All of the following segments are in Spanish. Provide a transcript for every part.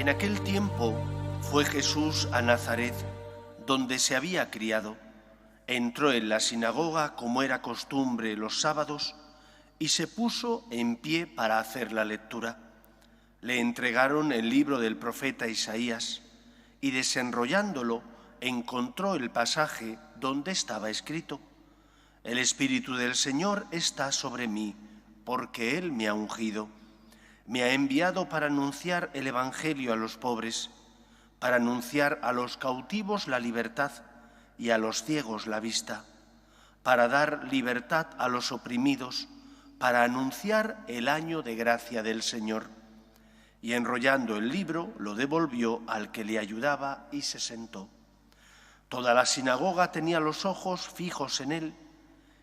En aquel tiempo fue Jesús a Nazaret, donde se había criado. Entró en la sinagoga, como era costumbre los sábados, y se puso en pie para hacer la lectura. Le entregaron el libro del profeta Isaías, y desenrollándolo encontró el pasaje donde estaba escrito: El Espíritu del Señor está sobre mí, porque Él me ha ungido. Me ha enviado para anunciar el Evangelio a los pobres, para anunciar a los cautivos la libertad y a los ciegos la vista, para dar libertad a los oprimidos, para anunciar el año de gracia del Señor. Y enrollando el libro, lo devolvió al que le ayudaba y se sentó. Toda la sinagoga tenía los ojos fijos en él,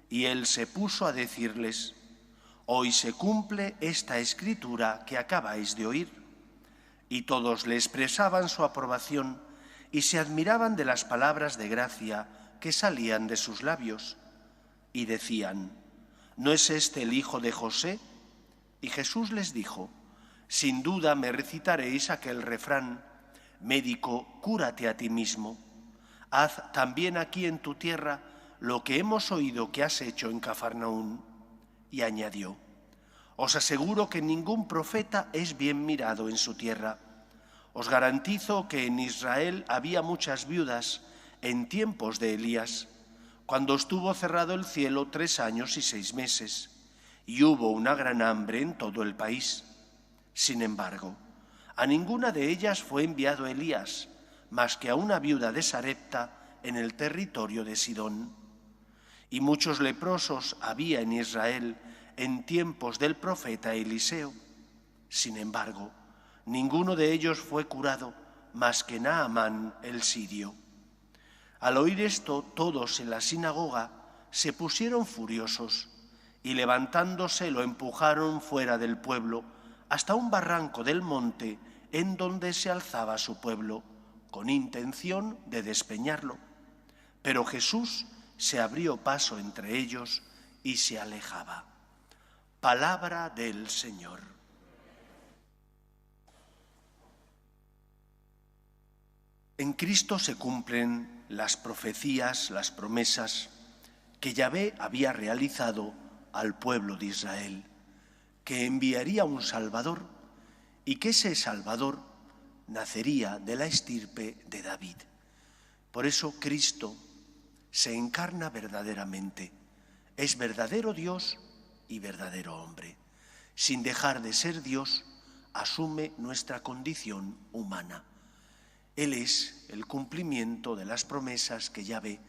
y él se puso a decirles: Hoy se cumple esta escritura que acabáis de oír. Y todos le expresaban su aprobación y se admiraban de las palabras de gracia que salían de sus labios. Y decían: ¿no es este el hijo de José? Y Jesús les dijo: sin duda me recitaréis aquel refrán: médico, cúrate a ti mismo. Haz también aquí en tu tierra lo que hemos oído que has hecho en Cafarnaún. Y añadió: os aseguro que ningún profeta es bien mirado en su tierra. Os garantizo que en Israel había muchas viudas en tiempos de Elías, cuando estuvo cerrado el cielo 3 años y 6 meses, y hubo una gran hambre en todo el país. Sin embargo, a ninguna de ellas fue enviado Elías, más que a una viuda de Sarepta en el territorio de Sidón. Y muchos leprosos había en Israel en tiempos del profeta Eliseo. Sin embargo, ninguno de ellos fue curado, más que Naamán el sirio. Al oír esto, todos en la sinagoga se pusieron furiosos y levantándose lo empujaron fuera del pueblo hasta un barranco del monte en donde se alzaba su pueblo, con intención de despeñarlo. Pero Jesús se abrió paso entre ellos y se alejaba. Palabra del Señor. En Cristo se cumplen las profecías, las promesas que Yahvé había realizado al pueblo de Israel, que enviaría un Salvador y que ese Salvador nacería de la estirpe de David. Por eso Cristo se encarna verdaderamente, es verdadero Dios y verdadero hombre. Sin dejar de ser Dios, asume nuestra condición humana. Él es el cumplimiento de las promesas que Yahvé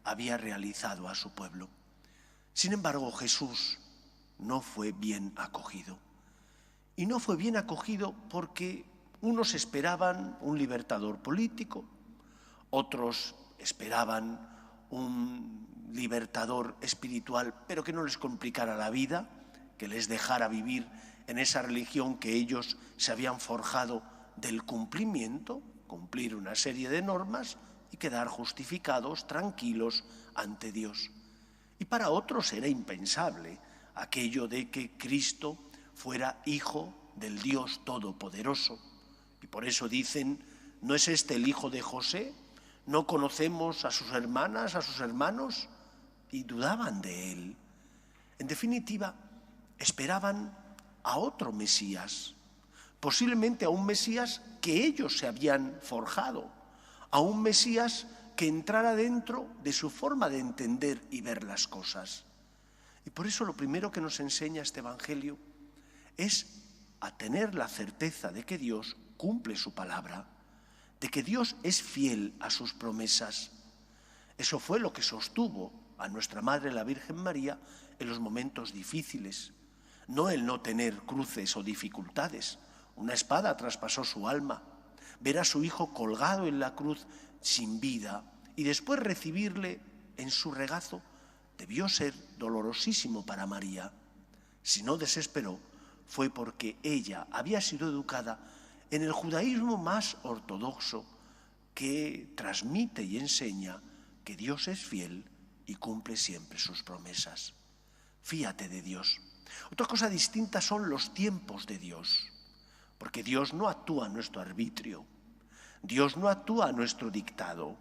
había realizado a su pueblo. Sin embargo, Jesús no fue bien acogido. Y no fue bien acogido porque unos esperaban un libertador político, otros esperaban un libertador espiritual, pero que no les complicara la vida, que les dejara vivir en esa religión que ellos se habían forjado del cumplimiento, cumplir una serie de normas y quedar justificados, tranquilos ante Dios. Y para otros era impensable aquello de que Cristo fuera hijo del Dios Todopoderoso. Y por eso dicen: ¿no es este el hijo de José? ¿No conocemos a sus hermanas, a sus hermanos? Y dudaban de él. En definitiva, esperaban a otro Mesías, posiblemente a un Mesías que ellos se habían forjado, a un Mesías que entrara dentro de su forma de entender y ver las cosas. Y por eso lo primero que nos enseña este Evangelio es a tener la certeza de que Dios cumple su palabra, de que Dios es fiel a sus promesas. Eso fue lo que sostuvo a nuestra Madre la Virgen María en los momentos difíciles. No el no tener cruces o dificultades. Una espada traspasó su alma. Ver a su hijo colgado en la cruz sin vida y después recibirle en su regazo debió ser dolorosísimo para María. Si no desesperó, fue porque ella había sido educada en el judaísmo más ortodoxo, que transmite y enseña que Dios es fiel y cumple siempre sus promesas. Fíate de Dios. Otra cosa distinta son los tiempos de Dios. porque Dios no actúa a nuestro arbitrio, Dios no actúa a nuestro dictado,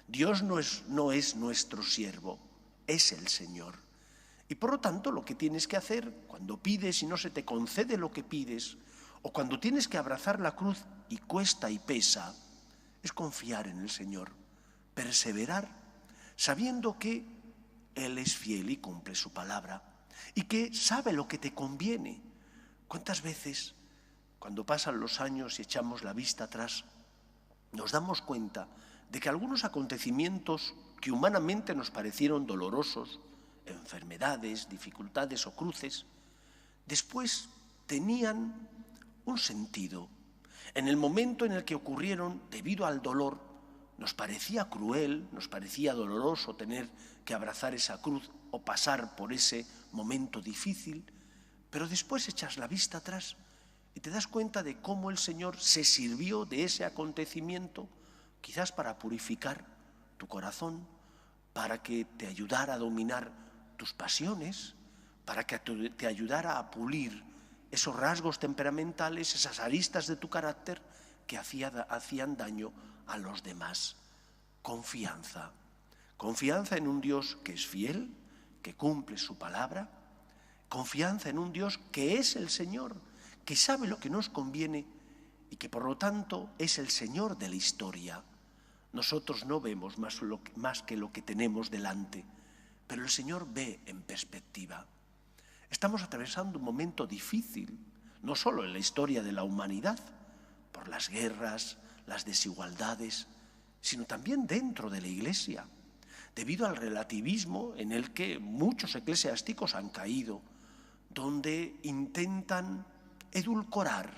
Dios no es nuestro siervo, es el Señor. Y por lo tanto, lo que tienes que hacer cuando pides y no se te concede lo que pides, o cuando tienes que abrazar la cruz y cuesta y pesa, es confiar en el Señor, perseverar, sabiendo que Él es fiel y cumple su palabra, y que sabe lo que te conviene. ¿Cuántas veces, cuando pasan los años y echamos la vista atrás, nos damos cuenta de que algunos acontecimientos que humanamente nos parecieron dolorosos, enfermedades, dificultades o cruces, después tenían un sentido? En el momento en el que ocurrieron, debido al dolor, nos parecía cruel, nos parecía doloroso tener que abrazar esa cruz o pasar por ese momento difícil, pero después echas la vista atrás y te das cuenta de cómo el Señor se sirvió de ese acontecimiento, quizás para purificar tu corazón, para que te ayudara a dominar tus pasiones, para que te ayudara a pulir esos rasgos temperamentales, esas aristas de tu carácter que hacían daño a los demás. Confianza. Confianza en un Dios que es fiel, que cumple su palabra. Confianza en un Dios que es el Señor, que sabe lo que nos conviene y que por lo tanto es el Señor de la historia. Nosotros no vemos más que lo que tenemos delante, pero el Señor ve en perspectiva. Estamos atravesando un momento difícil, no solo en la historia de la humanidad, por las guerras, las desigualdades, sino también dentro de la Iglesia, debido al relativismo en el que muchos eclesiásticos han caído, donde intentan edulcorar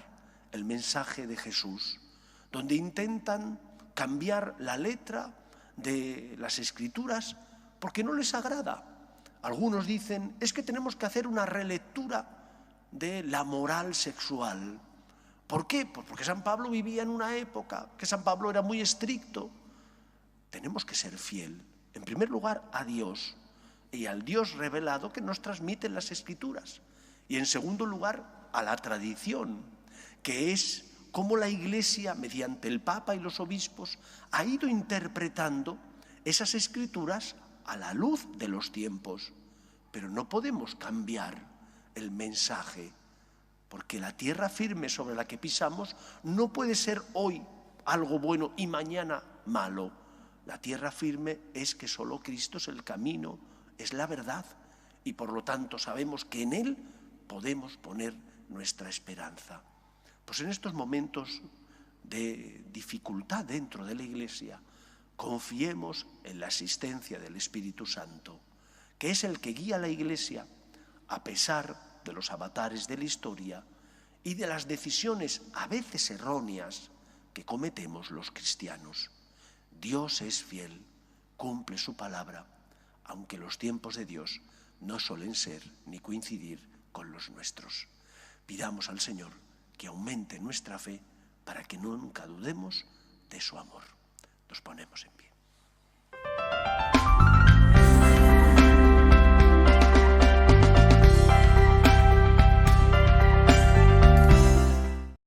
el mensaje de Jesús, donde intentan cambiar la letra de las Escrituras porque no les agrada. Algunos dicen, es que tenemos que hacer una relectura de la moral sexual. ¿Por qué? Pues porque San Pablo vivía en una época que San Pablo era muy estricto. Tenemos que ser fiel, en primer lugar, a Dios y al Dios revelado que nos transmiten las Escrituras. Y en segundo lugar, a la tradición, que es cómo la Iglesia, mediante el Papa y los obispos, ha ido interpretando esas Escrituras a la luz de los tiempos. Pero no podemos cambiar el mensaje, porque la tierra firme sobre la que pisamos no puede ser hoy algo bueno y mañana malo. La tierra firme es que solo Cristo es el camino, es la verdad, y por lo tanto sabemos que en Él podemos poner nuestra esperanza. Pues en estos momentos de dificultad dentro de la Iglesia, confiemos en la asistencia del Espíritu Santo, que es el que guía a la Iglesia a pesar de los avatares de la historia y de las decisiones a veces erróneas que cometemos los cristianos. Dios es fiel, cumple su palabra, aunque los tiempos de Dios no suelen ser ni coincidir con los nuestros. Pidamos al Señor que aumente nuestra fe para que nunca dudemos de su amor. Nos ponemos en pie.